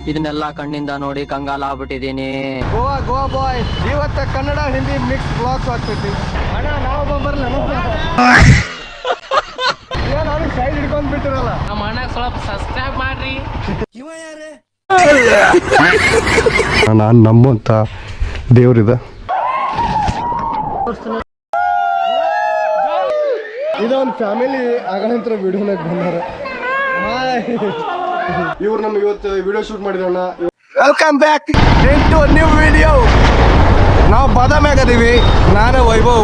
ಇದನ್ನೆಲ್ಲ ಕಣ್ಣಿಂದ ನೋಡಿ ಕಂಗಾಲ ಆಗ್ಬಿಟ್ಟಿದೀನಿ. ಗೋವಾ ಗೋವಾ ಬಾಯ್. ಇವತ್ತ ಕನ್ನಡ ಹಿಂದಿ ಮಿಕ್ಸ್ ಬ್ಲಾಗ್ಸ್ ಆಗ್ತೈತಿ. ಅಣ್ಣ ನಾವು ಬರ್ಲ ನಾನು ಸೈಡ್ ಹಿಡ್ಕೊಂಡ್ ಬಿಟ್ಟಿರಲ್ಲ. ನಮ್ಮ ಅಣ್ಣಗೆ ಸ್ವಲ್ಪ ಸಬ್ಸ್ಕ್ರೈಬ್ ಮಾಡ್ರಿ. ನಾನು ನಮ್ಮಂತ ದೇವ್ರಿದ. ಇದೊಂದು ಫ್ಯಾಮಿಲಿ ಆಗಂತರ ವಿಡಿಯೋನಾಗ ಬಂದಾರ. ಇವ್ರು ನಮ್ಗೆ ಇವತ್ತು ವಿಡಿಯೋ ಶೂಟ್ ಮಾಡಿದ್ರಣ್ಣ. Welcome back to new video. ನಾವು ಬಾದಾಮ್ಯಾಗ ಅದೀವಿ. ನಾನು ವೈಭವ್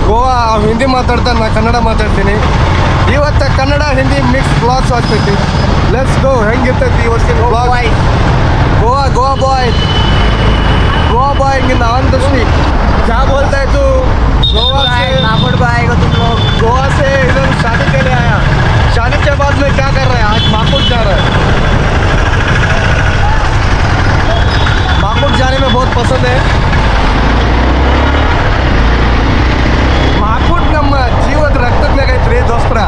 ಗೋವಾ ಹಿಂದಿ ಮಾತಾಡ್ತಾನೆ, ನಾನು ಕನ್ನಡ ಮಾತಾಡ್ತೀನಿ. ಇವತ್ತು ಕನ್ನಡ ಹಿಂದಿ ಮಿಕ್ಸ್ ಬ್ಲಾಗ್ಸ್ ಆಗ್ತೈತಿ. Let's go. ಹೆಂಗಿರ್ತೈತಿ ಇವತ್ತಿನ blog? Goa Goa boy. Goa boy on the street. क्या बोलता है तू? गोवा से इधर शादी के लिए आया. शादी के बाद में क्या कर रहा है? आज माकुट जा रहा है. माकुट जाने में बहुत पसंद है. ಮಾಕುಟ್ ನಮ್ಮ ಜೀವದ ರಕ್ತದ್ನಾಗ ಐತ್ರಿ ದೋಸ್ತರ.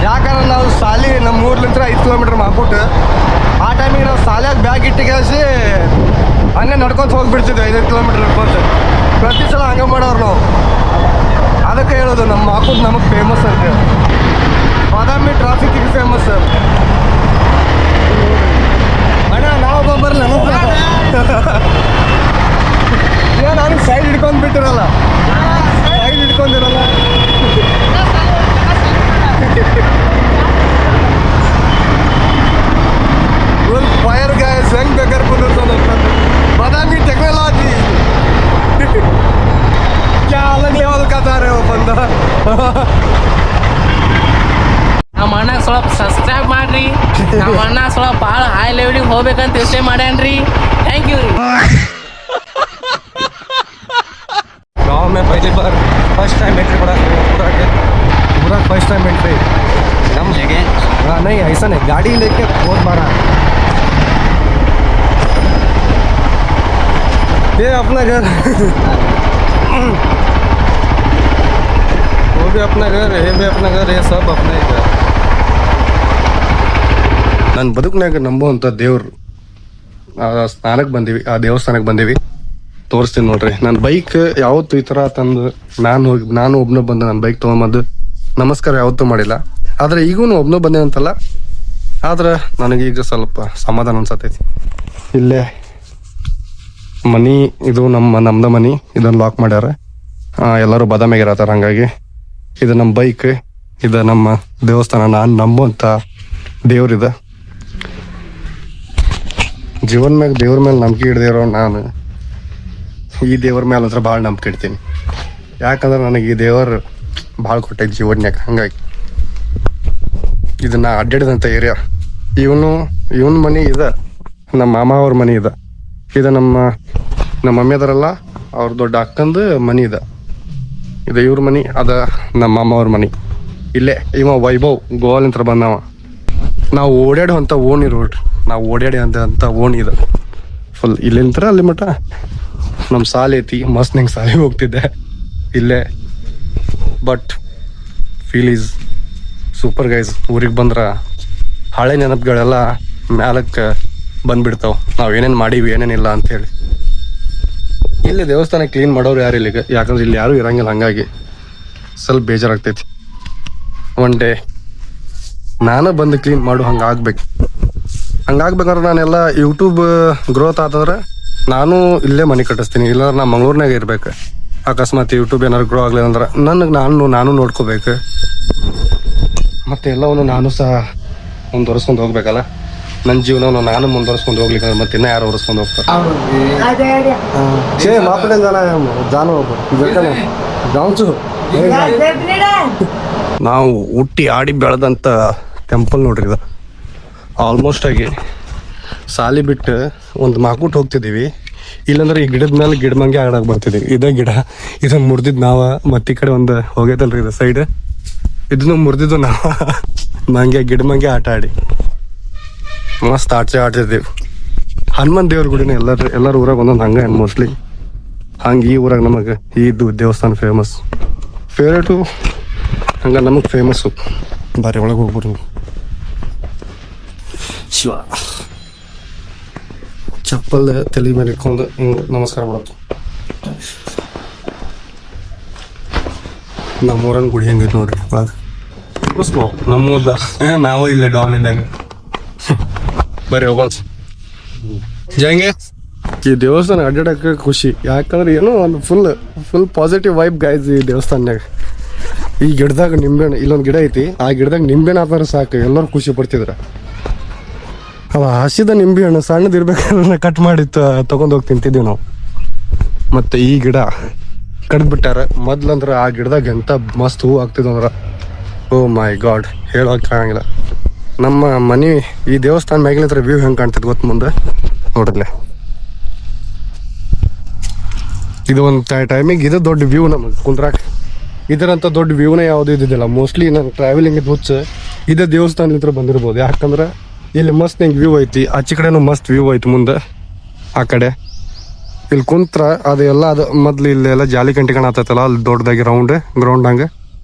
ಯಾಕಂದ್ರೆ ನಾವು ಸಾಲಿ ನಮ್ಮ ಊರ್ಲಿಂತ್ರ 5 ಕಿಲೋಮೀಟರ್ ಮಾಕುಟ್. ಆ ಟೈಮಿಗೆ ನಾವು ಸಾಲಿಯಾಗ ಬ್ಯಾಗ್ ಇಟ್ಟಿಗೆಸಿ ಹಂಗೆ ನಡ್ಕೊಂತ ಹೋಗ್ಬಿಡ್ತಿದ್ವಿ. 5 ಕಿಲೋಮೀಟರ್ ನಡ್ಕೊಂತ ಪ್ರತಿ ಸಲ ಹಂಗೆ ಮಾಡೋರು ನಾವು. ಅದಕ್ಕೆ ಹೇಳೋದು ನಮ್ಮ ಮಾಕುಟ್ ನಮಗೆ ಫೇಮಸ್ ಅಂತ. ಬಾದಾಮಿ ಟ್ರಾಫಿಕ್ಕಿಗೆ ಫೇಮಸ್. ಅಣ್ಣ ನಾವು ಬರಲ್ಲ ಏನು ಅವ್ನಿಗೆ ಸೈಡ್ ಹಿಡ್ಕೊಂಡ್ ಬಿಟ್ಟಿರಲ್ಲ. ಸೈಡ್ ಹಿಡ್ಕೊಂಡಿರಲ್ಲ. Full fire guys. ಹೆಂಗ್ ಬೇಕಾದ್ರೆ ಕುಂದಿರ್ತಾನೆ बादामी टेक्नोलॉजी. क्या अलग लेवल का था रे वो बंदा. ನಮ್ಮ ಅಣ್ಣಗೆ ಸ್ವಲ್ಪ ಸಬ್ಸ್ಕ್ರೈಬ್ ಮಾಡ್ರಿ. ನಮ್ಮ ಅಣ್ಣ ಸ್ವಲ್ಪ ಭಾಳ ಹೈ ಲೆವೆಲಿಗೆ ಹೋಗ್ಬೇಕಂತ ಯೋಚನೆ ಮಾಡ್ಯಾನ್ರಿ. ಥ್ಯಾಂಕ್ ಯು ರೀ. गाँव में पहली बार फर्स्ट टाइम एंट्री पड़ा. पूरा फर्स्ट टाइम एंट्री हम लेके. हाँ नहीं ऐसा नहीं, गाड़ी लेके बहुत मारा. ये अपना घर. वो भी अपना घर, ये भी अपना घर, ये सब अपना ही घर. ನನ್ನ ಬದುಕಿನಾಗ ನಂಬುವಂಥ ದೇವ್ರು ಸ್ಥಾನಕ್ಕೆ ಬಂದೀವಿ. ಆ ದೇವಸ್ಥಾನಕ್ಕೆ ಬಂದೀವಿ. ತೋರಿಸ್ತೀನಿ ನೋಡ್ರಿ. ನನ್ನ ಬೈಕ್ ಯಾವತ್ತು ಈ ಥರ ತಂದು ನಾನು ಒಬ್ಬನೇ ಬಂದು ನನ್ನ ಬೈಕ್ ತೊಗೊಂಬಂದು ನಮಸ್ಕಾರ ಯಾವತ್ತೂ ಮಾಡಿಲ್ಲ. ಆದರೆ ಈಗೂ ಒಬ್ಬನೇ ಬಂದೆ ಅಂತಲ್ಲ, ಆದ್ರೆ ನನಗೀಗ ಸ್ವಲ್ಪ ಸಮಾಧಾನ ಅನ್ಸತೈತಿ. ಇಲ್ಲೇ ಮನಿ, ಇದು ನಮ್ದ ಮನಿ. ಇದನ್ನು ಲಾಕ್ ಮಾಡ್ಯಾರ. ಎಲ್ಲರೂ ಬಾದಾಮಿಗೆ ಇರತ್ತಾರ. ಹಂಗಾಗಿ ಇದು ನಮ್ಮ ಬೈಕ್, ಇದು ನಮ್ಮ ದೇವಸ್ಥಾನ. ನಾನು ನಂಬುವಂಥ ದೇವ್ರಿದ. ಜೀವನ ಮ್ಯಾಗ ದೇವ್ರ ಮೇಲೆ ನಂಬಿಕೆ ಹಿಡ್ದಿರೋ ನಾನು ಈ ದೇವ್ರ ಮೇಲೆ ಹತ್ರ ಭಾಳ ನಂಬಿಕೆ ಇಡ್ತೀನಿ. ಯಾಕಂದ್ರೆ ನನಗೆ ಈ ದೇವರು ಭಾಳ ಕೊಟ್ಟೈತಿ ಜೀವನ್ಯಾಗ. ಹಂಗಾಗಿ ಇದನ್ನ ಅಡ್ಡಾಡಿದಂಥ ಏರಿಯಾ. ಇವನ್ ಮನಿ ಇದೆ, ನಮ್ಮ ಮಾಮ ಅವ್ರ ಮನಿ ಇದೆ. ಇದು ನಮ್ಮ ಮಮ್ಮಿ ಅದರಲ್ಲ, ಅವ್ರ ದೊಡ್ಡ ಅಕ್ಕಂದು ಮನಿ ಇದೆ. ಇದು ಇವ್ರ ಮನಿ, ಅದ ನಮ್ಮ ಮಾಮ ಅವ್ರ ಮನಿ. ಇಲ್ಲೇ ಇವ ವೈಭವ್ ಗೋವಾಲಿಂತ್ರ ಬಂದವ. ನಾವು ಓಡಾಡುವಂಥ ಓಣಿ ರೋಡ್, ನಾವು ಓಡಾಡುವಂಥ ಓಣಿ ಇದೆ ಫುಲ್. ಇಲ್ಲಿಂತ್ರ ಅಲ್ಲಿ ಮಟ್ಟ ನಮ್ಮ ಸಾಲಿ ಐತಿ. ಮಸ್ತ್ ನಂಗೆ ಸಾಲಿಗೆ ಹೋಗ್ತಿದ್ದೆ ಇಲ್ಲೇ. But feel is super guys. ಊರಿಗೆ ಬಂದ್ರೆ ಹಳೆ ನೆನಪುಗಳೆಲ್ಲ ಮ್ಯಾಲಕ್ಕೆ ಬಂದ್ಬಿಡ್ತಾವೆ. ನಾವು ಏನೇನು ಮಾಡೀವಿ ಏನೇನಿಲ್ಲ ಅಂಥೇಳಿ. ಇಲ್ಲಿ ದೇವಸ್ಥಾನ ಕ್ಲೀನ್ ಮಾಡೋರು ಯಾರು ಇಲ್ಲಿಗೆ, ಯಾಕಂದ್ರೆ ಇಲ್ಲಿ ಯಾರೂ ಇರಂಗಿಲ್ಲ. ಹಂಗಾಗಿ ಸ್ವಲ್ಪ ಬೇಜಾರಾಗ್ತೈತಿ. ಒನ್ ಡೇ ನಾನು ಬಂದು ಕ್ಲೀನ್ ಮಾಡು ಹಂಗಾಗ್ಬೇಕಂದ್ರೆ ನಾನೆಲ್ಲ ಯೂಟ್ಯೂಬ್ ಗ್ರೋತ್ ಆತಂದ್ರೆ ನಾನು ಇಲ್ಲೇ ಮನೆ ಕಟ್ಟಿಸ್ತೀನಿ. ಇಲ್ಲಾಂದ್ರೆ ನಾ ಮಂಗ್ಳೂರ್ನಾಗ ಇರ್ಬೇಕು. ಅಕಸ್ಮಾತ್ ಯೂಟ್ಯೂಬ್ ಏನಾದ್ರು ಗ್ರೋ ಆಗಲಿಲ್ಲ ಅಂದ್ರೆ ನಾನು ನೋಡ್ಕೋಬೇಕು. ಮತ್ತು ಎಲ್ಲವನ್ನು ನಾನು ಸಹ ಮುಂದುವರ್ಸ್ಕೊಂಡು ಹೋಗ್ಬೇಕಲ್ಲ. ನನ್ನ ಜೀವನವನ್ನು ನಾನು ಮುಂದುವರ್ಸ್ಕೊಂಡು ಹೋಗ್ಲಿಕ್ಕೆ ಮತ್ತೆ ಇನ್ನೂ ಯಾರು ಹೊರಿಸ್ಕೊಂಡು ಹೋಗ್ತಾರೆ. ನಾವು ಹುಟ್ಟಿ ಆಡಿ ಬೆಳೆದಂಥ ಟೆಂಪಲ್ ನೋಡ್ರಿ ಇದು. ಆಲ್ಮೋಸ್ಟ್ ಆಗಿ ಸಾಲಿ ಬಿಟ್ಟು ಒಂದು ಮಾಕುಟ್ ಹೋಗ್ತಿದ್ದೀವಿ. ಇಲ್ಲಾಂದ್ರೆ ಈ ಗಿಡದ ಮೇಲೆ ಗಿಡಮಂಗೆ ಆಡಕ್ಕೆ ಬರ್ತಿದ್ದೀವಿ. ಇದೇ ಗಿಡ ಇದನ್ನು ಮುರಿದಿದ್ದು ನಾವು. ಮತ್ತೆ ಈ ಕಡೆ ಒಂದು ಹೋಗೈತಲ್ರಿ ಇದು ಸೈಡ್, ಇದನ್ನು ಮುರಿದಿದ್ದು ನಾವು. ಮಂಗೆ ಗಿಡಮಂಗೆ ಆಟ ಆಡಿ ಮಸ್ತ್ ಆಡ್ತಿದ್ದೀವಿ. ಹನುಮನ್ ದೇವ್ರ ಗುಡಿನ ಎಲ್ಲರ ಊರಾಗ ಒಂದೊಂದು ಹಂಗೆ ಮೋಸ್ಟ್ಲಿ. ಹಂಗೆ ಈ ಊರಾಗ ನಮಗೆ ಈ ದೇವಸ್ಥಾನ ಫೇವ್ರೇಟು. ಹಂಗೆ ನಮಗೆ ಫೇಮಸ್ಸು. ಬಾರಿ ಒಳಗೆ ಹೋಗ್ಬಿಡ್ರಿ. ಶಿವ ಚಪ್ಪಲ್ ತಲೆ ಮೇಲೆ ಇಟ್ಕೊಂಡು ಹಿಂಗೆ ನಮಸ್ಕಾರ ಮಾಡೋದು. ನಮ್ಮೂರನ್ ಗುಡಿ ಹೆಂಗೈತೆ ನೋಡ್ರಿ ಒಳಗೆ ನಮ್ಮೂರ್ದ ನಾವು ಇಲ್ಲೇ ಡಾನ್ ಇದ್ದಂಗ ಬರ್ರಿ ಹೋಗೋಣ. ಜಂಗೆ ಈ ದೇವಸ್ಥಾನ ಅಡ್ಡಾಡಕ್ಕೆ ಖುಷಿ, ಯಾಕಂದ್ರೆ ಏನೋ ಒಂದು ಫುಲ್ ಪಾಸಿಟಿವ್ ವೈಬ್ ಗಾಯ್ಸ್ ಈ ದೇವಸ್ಥಾನದಾಗ. ಈ ಗಿಡದಾಗ ನಿಂಬೆಹಣ್ಣು, ಇಲ್ಲೊಂದು ಗಿಡ ಐತಿ, ಆ ಗಿಡದಾಗ ನಿಂಬೆಹಣ್ಣು ಆದ್ರೆ ಸಾಕು ಎಲ್ಲರೂ ಖುಷಿ ಪಡ್ತಿದ್ರ. ಅವ ಹಸಿದ ನಿಂಬೆಹಣ್ಣು ಸಣ್ಣದು ಇರ್ಬೇಕಾದ್ರೆ ಕಟ್ ಮಾಡಿ ತಗೊಂಡು ಹೋಗಿ ತಿಂತಿದ್ದೀವಿ ನಾವು. ಮತ್ತು ಈ ಗಿಡ ಕಡ್ದ್ಬಿಟ್ಟಾರ. ಮೊದ್ಲಂದ್ರೆ ಆ ಗಿಡದಾಗ ಎಂತ ಮಸ್ತ್ ಹೂ ಆಗ್ತಿದ್ವಂದ್ರ ಓ ಮೈ ಗಾಡ್ ಹೇಳೋಕ್ಕಾಗಂಗಿಲ್ಲ. ನಮ್ಮ ಮನೆ ಈ ದೇವಸ್ಥಾನ ಮ್ಯಾಗಿನ ವ್ಯೂ ಹೆಂಗೆ ಕಾಣ್ತದೆ ಗೊತ್ತು ಮುಂದೆ ನೋಡಿದ್ಲೆ. ಇದು ಒಂದು ಟೈಮಿಗೆ ಇದು ದೊಡ್ಡ ವ್ಯೂ ನಮಗೆ ಕುಂದ್ರಾಕ. ಇದರಂಥ ದೊಡ್ಡ ವ್ಯೂನ ಯಾವುದು ಇದ್ದಿದ್ದಿಲ್ಲ. ಮೋಸ್ಟ್ಲಿ ನಾನು ಟ್ರಾವೆಲಿಂಗ್ ಹುಚ್ಚ ಇದೇ ದೇವಸ್ಥಾನಲಿಂತ್ರ ಬಂದಿರ್ಬೋದು. ಯಾಕಂದ್ರೆ ಇಲ್ಲಿ ಮಸ್ತ್ ಹಿಂಗೆ ವ್ಯೂ ಐತಿ, ಆಚೆ ಕಡೆನೂ ಮಸ್ತ್ ವ್ಯೂ ಐತಿ ಮುಂದೆ. ಆ ಕಡೆ ಇಲ್ಲಿ ಕುಂತ್ರ ಅದೆಲ್ಲ ಅದು ಮೊದ್ಲು ಇಲ್ಲೆಲ್ಲ ಜಾಲಿ ಕಂಟಿ ಕಾಣತ್ತಲ್ಲ, ಅಲ್ಲಿ ದೊಡ್ಡದಾಗಿ ಗ್ರೌಂಡ್ ಹಂಗೆ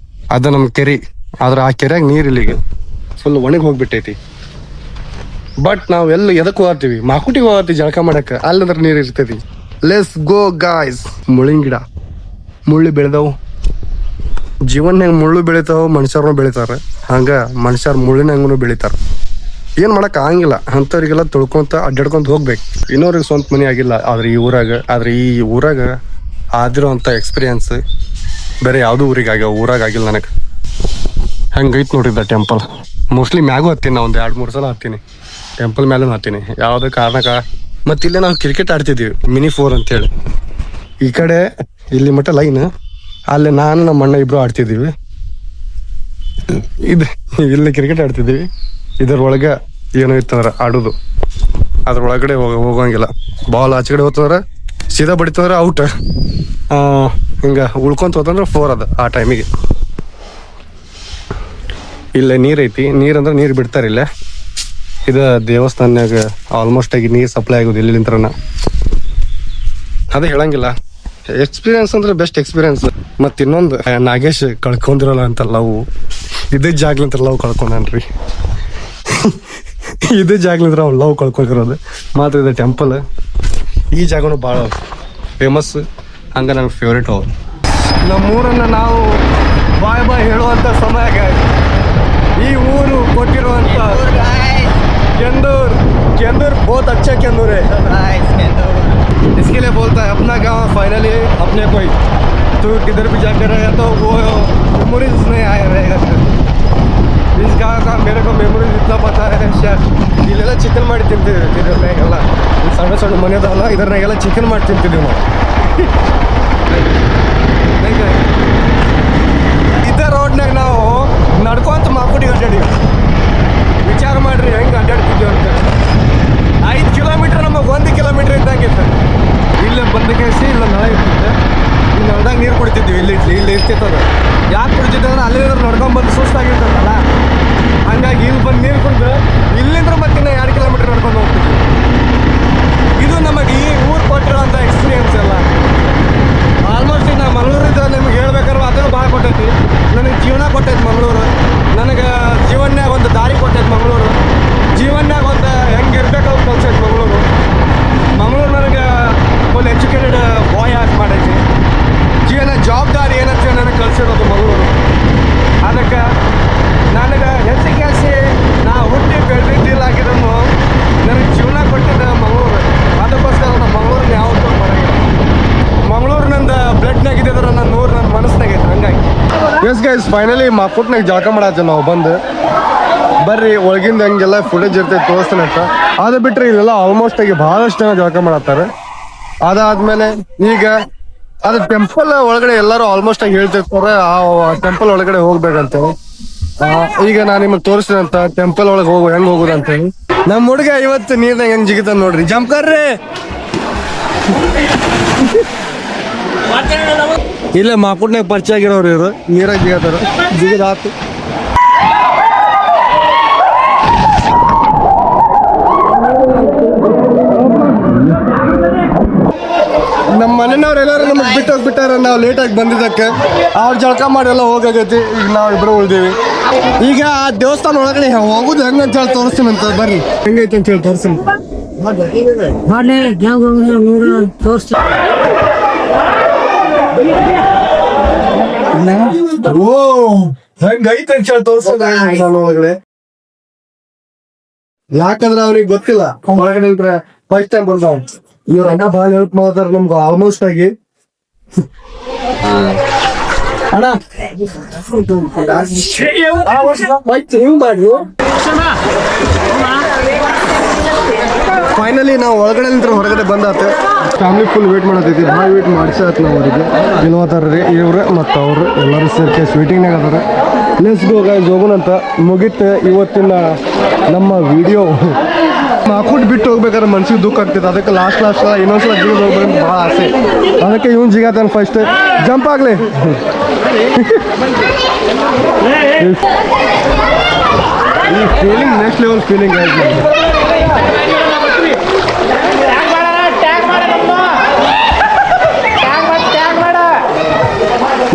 ಅದು ನಮ್ಮ ಕೆರೆ. ಆದ್ರೆ ಆ ಕೆರೆಯಾಗ ನೀರು ಇಲ್ಲಿಗೆ ಫುಲ್ ಒಣಗಿ ಹೋಗ್ಬಿಟ್ಟೈತಿ. ಬಟ್ ನಾವು ಎದಕ್ಕೆ ಹೋಗ್ತೀವಿ, ಮಾಕುಟಿಗೆ ಹೋಗ್ತೀವಿ ಜಳಕ ಮಾಡಕ್ಕೆ, ಅಲ್ಲಂದ್ರೆ ನೀರು ಇರ್ತೈತಿ. Let's go guys. ಮುಳ್ಳಿನ ಗಿಡ, ಮುಳ್ಳು ಬೆಳೆದವು. ಜೀವನ್ಯಾಗ ಮುಳ್ಳು ಬೆಳಿತಾವ, ಮನುಷ್ಯರು ಬೆಳಿತಾರೆ. ಹಂಗೆ ಮನುಷ್ಯರು ಮುಳ್ಳಿನ ಹಂಗೂ ಬೆಳಿತಾರೆ. ಏನು ಮಾಡಕ್ಕೆ ಆಗಂಗಿಲ್ಲ. ಅಂಥವ್ರಿಗೆಲ್ಲ ತೊಳ್ಕೊಂತ ಅಡ್ಡಾಡ್ಕೊಂತ ಹೋಗ್ಬೇಕು. ಇನ್ನೋರಿಗೆ ಸ್ವಂತ ಮನೆ ಆಗಿಲ್ಲ ಆದ್ರೆ ಈ ಊರಾಗ ಆದಿರೋಂಥ ಎಕ್ಸ್ಪೀರಿಯನ್ಸ್ ಬೇರೆ ಯಾವುದೂ ಊರಾಗ ಆಗಿಲ್ಲ ನನಗೆ. ಹಂಗೈತೆ ನೋಡಿದ್ದ ಟೆಂಪಲ್. ಮೋಸ್ಟ್ಲಿ ಮ್ಯಾಗೂ ಹತ್ತೀನಿ, ನಾ ಒಂದು 2-3 ಸಲ ಹತ್ತೀನಿ ಟೆಂಪಲ್ ಮೇಲೂ ಹತ್ತೀನಿ. ಯಾವುದೇ ಕಾರಣಕ್ಕೆ. ಮತ್ತು ಇಲ್ಲೇ ನಾವು ಕ್ರಿಕೆಟ್ ಆಡ್ತಿದ್ದೀವಿ, ಮಿನಿ 4 ಅಂತೇಳಿ. ಈ ಕಡೆ ಇಲ್ಲಿ ಮಟ್ಟ ಲೈನ್, ಅಲ್ಲಿ ನಾನು ನಮ್ಮ ಅಣ್ಣ ಇಬ್ರು ಆಡ್ತಿದ್ದೀವಿ. ಇಲ್ಲಿ ಕ್ರಿಕೆಟ್ ಆಡ್ತಿದ್ದೀವಿ. ಇದರೊಳಗೆ ಏನೋ ಇತ್ತಂದ್ರೆ ಆಡೋದು, ಅದ್ರೊಳಗಡೆ ಹೋಗಂಗಿಲ್ಲ. ಬಾಲ್ ಆಚೆ ಕಡೆ ಹೋಗ್ತಂದ್ರೆ ಸೀದಾ ಬಡಿತಂದ್ರೆ ಔಟ್, ಹಿಂಗೆ ಉಳ್ಕೊಂತ ಹೋತಂದ್ರೆ 4 ಅದು ಆ ಟೈಮಿಗೆ. ಇಲ್ಲೇ ನೀರು ಐತಿ, ನೀರಂದ್ರೆ ನೀರು ಬಿಡ್ತಾರೆ ಇಲ್ಲೇ. ಇದು ದೇವಸ್ಥಾನದಾಗ ಆಲ್ಮೋಸ್ಟ್ ಆಗಿ ನೀರು ಸಪ್ಲೈ ಆಗೋದು ಇಲ್ಲಿಂತ್ರನ. ಅದೇ ಹೇಳಂಗಿಲ್ಲ, ಎಕ್ಸ್ಪೀರಿಯನ್ಸ್ ಅಂದ್ರೆ ಬೆಸ್ಟ್ ಎಕ್ಸ್ಪೀರಿಯನ್ಸ್. ಮತ್ತು ಇನ್ನೊಂದು ನಾಗೇಶ್ ಕಳ್ಕೊಂಡಿರಲ್ಲ ಅಂತ ಲವ್, ಇದೇ ಜಾಗ್ಲಿಂತ್ರ ಲವ್ ಕಳ್ಕೊಂಡ್ರಿ. ಇದೇ ಜಾಗ್ಲಿಂತ್ರ ಅವ್ನು ಲವ್ ಕಳ್ಕೊಂಡಿರೋದು ಮಾತ್ರ. ಇದು ಟೆಂಪಲ್, ಈ ಜಾಗನೂ ಭಾಳ ಫೇಮಸ್, ಹಂಗೆ ನನಗೆ ಫೇವ್ರೇಟ್ ಅವ್ರು. ನಮ್ಮೂರನ್ನು ನಾವು ಬಾಯ್ ಹೇಳುವಂಥ ಸಮಯ. ಈ ಊರು ಕೊಟ್ಟಿರುವಂಥ केंदूर बहुत अच्छा केंदूर है। इसके लिए बोलता है अपना गांव फाइनली अपने कोई तो किधर भी जाकर रहेगा तो वो मेमोरीज नहीं आया रहेगा। इस गाँव का मेरे को मेमोरीज इतना पता है शायद ಇಲ್ಲೆಲ್ಲ ಚಿಕನ್ ಮಾಡಿ ತಿಂತೀವಿ. ಇದರನ್ನೆಲ್ಲ ಸಣ್ಣ ಸಣ್ಣ ಮನೆ ಅದಾವಲ್ಲ, ಇದರನ್ನೆಲ್ಲ ಚಿಕನ್ ಮಾಡಿ ತಿಂತಿದ್ದೀವಿ ನಾವು. ಇದೇ ರೋಡ್ನಾಗ ನಾವು ನಡ್ಕೊಂತ ಮಾರ್ಕೆಟಿಗೆ ಅಡ್ಡಾಡಿವಿ. ವಿಚಾರ ಮಾಡ್ರಿ ಹೆಂಗೆ ಅಡ್ಡಾಡ್ತಿದ್ದೀವಿ ಅಂತ. 5 ಕಿಲೋಮೀಟ್ರ್ ನಮಗೆ 1 ಕಿಲೋಮೀಟ್ರ್ ಇದ್ದಂಗಿತ್ತು. ಇಲ್ಲೇ ಬಂದ ಕೇಸಿ ಇಲ್ಲ ನಳ ಇರ್ತಿದ್ದೆ, ಇಲ್ಲಿ ನಳ್ದಾಗ ನೀರು ಕುಡಿತಿದ್ವಿ. ಇಲ್ಲಿ ಇರ್ತಿತ್ತದ. ಯಾಕೆ ಕುಡಿತಿದ್ದೆ ಅಂದ್ರೆ ಅಲ್ಲಿ ನಡ್ಕೊಂಡ್ಬಂದು ಸುಸ್ತಾಗಿರ್ತದಲ್ಲ, ಹಂಗಾಗಿ ಇಲ್ಲಿ ಬಂದು ನೀರು ಕುಡಿದು ಇಲ್ಲಿಂದ ಮತ್ತೆ 2 ಕಿಲೋಮೀಟ್ರ್ ನಡ್ಕೊಂಡು ಹೋಗ್ತಿದ್ವಿ. ಇದು ನಮಗೆ ಈ ಊರು ಕೊಟ್ಟಿರೋಂಥ ಎಕ್ಸ್ಪೀರಿಯನ್ಸ್ ಎಲ್ಲ. ಆಲ್ಮೋಸ್ಟ್ ನಾ ಮಂಗಳೂರಿಂದ ನಿಮ್ಗೆ ಹೇಳ್ಬೇಕಾದ್ರೆ ಅದನ್ನು ಭಾಳ ಕೊಟ್ಟೈತಿ. ನನಗೆ ಜೀವನ ಕೊಟ್ಟೈತಿ ಮಂಗಳೂರು. ನನಗೆ ಜೀವನ್ಯಾಗ ಒಂದು ದಾರಿ ಕೊಟ್ಟೈತಿ ಮಂಗಳೂರು. ಜೀವನ್ಯಾಗ ಒಂದು ಹೆಂಗೆ ಇರಬೇಕು ಕಲ್ಸೈತಿ ಮಂಗಳೂರು ನನಗೆ ಫುಲ್ ಎಜುಕೇಟೆಡ್ ಬಾಯ್ ಆಗಿ ಮಾಡೈತಿ. ಜೀವನ ಜವಾಬ್ದಾರಿ ಏನಂತ ನನಗೆ ಕಲಿಸಿರೋದು ಮಂಗಳೂರು. ಅದಕ್ಕೆ ನನಗೆ ಹೆಚ್ಚಿಗೆ ನಾ ಹುಟ್ಟಿ ಬೆಳೆದಿದ್ದಿಲ್ಲಾಗಿದ್ದನು ನನಗೆ ಜೀವನ ಕೊಟ್ಟಿದ್ದ ಮಂಗಳೂರು. ಅದಕ್ಕೋಸ್ಕರ ನಾನು ಮಂಗಳೂರಿನ ಯಾವತ್ತೂ ಬರೋಂಗಿಲ್ಲ. ಮಂಗಳೂರು ನಂದು ಬ್ಲಡ್ನಾಗ ಇದ್ದಿದ್ರೆ ನನ್ನ ಊರು ನನ್ನ ಮನಸ್ಸಿನಾಗ ಐತೆ. ಹಂಗಾಗಿ ಎಸ್ ಗೈಸ್, ಫೈನಲಿ ಮಾಪುಟ್ನಾಗ ಜಳಕ ಮಾಡತ್ತೆ ನಾವು ಬಂದು. ಬರ್ರಿ ಒಳಗಿಂದ ಹಂಗೆಲ್ಲ ಫುಟೇಜ್ ಇರ್ತೈತೆ ತೋರಿಸ್ತಾನೆ ಅಂತ. ಅದು ಬಿಟ್ಟರೆ ಇಲ್ಲೆಲ್ಲ ಆಲ್ಮೋಸ್ಟ್ ಆಗಿ ಭಾಳಷ್ಟು ಜನ ಜಳಕ ಮಾಡತ್ತಾರೆ. ಅದಾದ್ಮೇಲೆ ಈಗ ಅದು ಟೆಂಪಲ್ ಒಳಗಡೆ ಎಲ್ಲರೂ ಆಲ್ಮೋಸ್ಟ್ ಆಗಿ ಹೇಳ್ತಿರ್ತಾರೆ ಆ ಟೆಂಪಲ್ ಒಳಗಡೆ ಹೋಗ್ಬೇಕಂತೇಳಿ. ಈಗ ನಾನು ನಿಮಗೆ ತೋರಿಸ್ತೀನಿ ಅಂತ ಟೆಂಪಲ್ ಒಳಗೆ ಹೆಂಗೆ ಹೋಗೋದು ಅಂತೇಳಿ. ನಮ್ಮ ಹುಡುಗ ಇವತ್ತು ನೀರ್ನಾಗ ಹೆಂಗೆ ಜಿಗಿತಾನ ನೋಡ್ರಿ. Jump curry. ಇಲ್ಲೇ ಮಾಕುಟ್ನಾಗ ಪರಿಚಯ ಆಗಿರೋರು ಇವರು. ನೀರಾಗ ಜಿಗತಾರ, ಜಿಗಿದ ಆತು. ನಮ್ಮ ಮನೆಯವ್ರು ಎಲ್ಲರೂ ನಮಗೆ ಬಿಟ್ಟು ಹೋಗ್ಬಿಟ್ಟಾರ ನಾವು ಲೇಟಾಗಿ ಬಂದಿದ್ದಕ್ಕೆ ಅವ್ರು ಜಳಕ ಮಾಡಿ ಎಲ್ಲ ಹೋಗಾಗೈತಿ. ಈಗ ನಾವು ಇಬ್ಬರು ಉಳ್ದೇವಿ. ಈಗ ಆ ದೇವಸ್ಥಾನ ಒಳಗಡೆ ಹೋಗುದು ಹೆಂಗಂತ ಹೇಳಿ ತೋರಿಸ್ತೀನಿ ಅಂತ ಬರ್ರಿ. ಹೆಂಗೈತೆ ಅಂತ ಹೇಳಿ ತೋರಿಸ್ತೀನಿ. ಓ ಹೆಂಗೈತೆ ಅಂತ ಹೇಳಿ ತೋರಿಸ್ತೀನಿ ಒಳಗಡೆ. ಯಾಕಂದ್ರೆ ಅವ್ರಿಗೆ ಗೊತ್ತಿಲ್ಲ ಹೊರಗಡೆ ಫಸ್ಟ್ ಟೈಮ್ ಬಂದ. ಇವ್ರ ಅಣ್ಣ ಭಾಳ ಹೆಲ್ಪ್ ಮಾಡ್ತಾರ ನಮ್ಗೆ ಆಲ್ಮೋಸ್ಟ್ ಆಗಿ. ಅಣ್ಣ ಫೈನಲಿ ನಾವು ಒಳಗಡೆ ನಿಂತ್ರ ಹೊರಗಡೆ ಬಂದಾತ. ಫ್ಯಾಮಿಲಿ ಫುಲ್ ವೇಟ್ ಮಾಡತೈತಿ. ಭಾಳ ವೇಟ್ ಮಾಡಿಸಾತ್ ನಾವು ಅವರಿಗೆ. ಇಲ್ವತ್ತಾರ್ರಿ ಇವ್ರು ಮತ್ತು ಅವರು ಎಲ್ಲರೂ ಸೇರ್ಕೆ ವೇಟಿಂಗ್ನಾಗ ಅದಾರ. ಲೆಟ್ಸ್ ಗೋ ಗೈಸ್, ಹೋಗೋಣಂತ. ಮುಗಿತು ಇವತ್ತಿನ ನಮ್ಮ ವಿಡಿಯೋ. ಹಾಕೊಂಡು ಬಿಟ್ಟು ಹೋಗ್ಬೇಕಾದ್ರೆ ಮನ್ಸಿಗೆ ದುಃಖ ಆಗ್ತೈತೆ. ಅದಕ್ಕೆ ಲಾಸ್ಟ್ ಇನ್ನೊಂದ್ಸಲ ಜಿಗಿದು ಹೋಗ್ಬೇಕಂತ ಭಾಳ ಆಸೆ. ಅದಕ್ಕೆ ಇವ್ನು ಜಿಗಾತಾನೆ ಫಸ್ಟ್ ಜಂಪ್ ಆಗಲಿ. ಈ ಫೀಲಿಂಗ್ ನೆಕ್ಸ್ಟ್ ಲೆವೆಲ್ ಫೀಲಿಂಗ್ ಆಯ್ತು.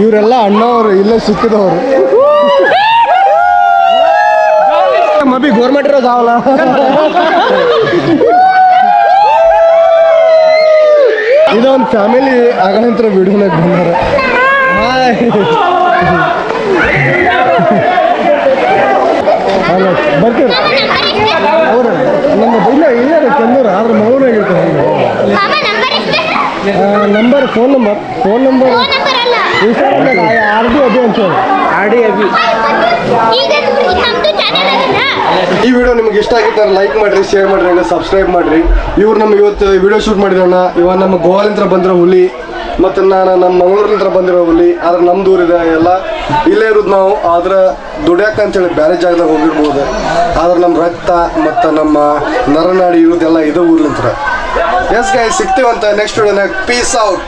ಇವರೆಲ್ಲ ಅಣ್ಣವ್ರು ಇಲ್ಲೇ ಸಿಕ್ಕಿದವರು. ಮಬಿ ಗೌರ್ಮೆಂಟ್ ಇರೋದು ಅವಲ್ಲ. ಇದೊಂದು ಫ್ಯಾಮಿಲಿ ಆಗಂತರ ವಿಡಿಯೋನಾಗ ಬಂದಾರ. ಬರ್ತೀರ ಅವ್ರ ನಮ್ಮ ಇಲ್ಲ ಇಲ್ಲ ಚಂದೂರು ಆದ್ರೆ ಮೌನಾಗಿರ್ತಾರೆ. Number phone number RD Abhi ಅಂತ ಆರ್ಡಿ ಅಭಿ. ಈ ವಿಡಿಯೋ ನಿಮ್ಗೆ ಇಷ್ಟ ಆಗಿತ್ತು ಲೈಕ್ ಮಾಡ್ರಿ, ಶೇರ್ ಮಾಡ್ರಿ, ಹಂಗೆ ಸಬ್ಸ್ಕ್ರೈಬ್ ಮಾಡ್ರಿ. ಇವ್ರು ನಮ್ಗೆ ಇವತ್ತು ವಿಡಿಯೋ ಶೂಟ್ ಮಾಡಿದ್ರಣ್ಣ. ಇವಾಗ ನಮ್ಮ ಗೋವಾಲಿಂದ ಬಂದಿರೋ ಹುಲಿ ಮತ್ತು ನಾನು ನಮ್ಮ ಮಂಗಳೂರಿನಿಂದ ಬಂದಿರೋ ಹುಲಿ. ಆದ್ರೆ ನಮ್ಮ ದೂರ ಇದೆ ಎಲ್ಲ ಇಲ್ಲೇ ಇರೋದು ನಾವು. ಆದ್ರೆ ದುಡ್ಯಾಕ ಅಂತೇಳಿ ಬೇರೆ ಜಾಗದಾಗ ಹೋಗಿರ್ಬೋದು. ಆದ್ರೆ ನಮ್ಮ ರಕ್ತ ಮತ್ತು ನಮ್ಮ ನರನಾಡಿ ಇರೋದೆಲ್ಲ ಇದು ಊರ್ಲಿಂತ್ರ. ಎಸ್ ಗೈಸ್, ಸಿಗ್ತೀವಂತ ನೆಕ್ಸ್ಟ್ ವಿಡಿಯೋನಾಗ. Peace out.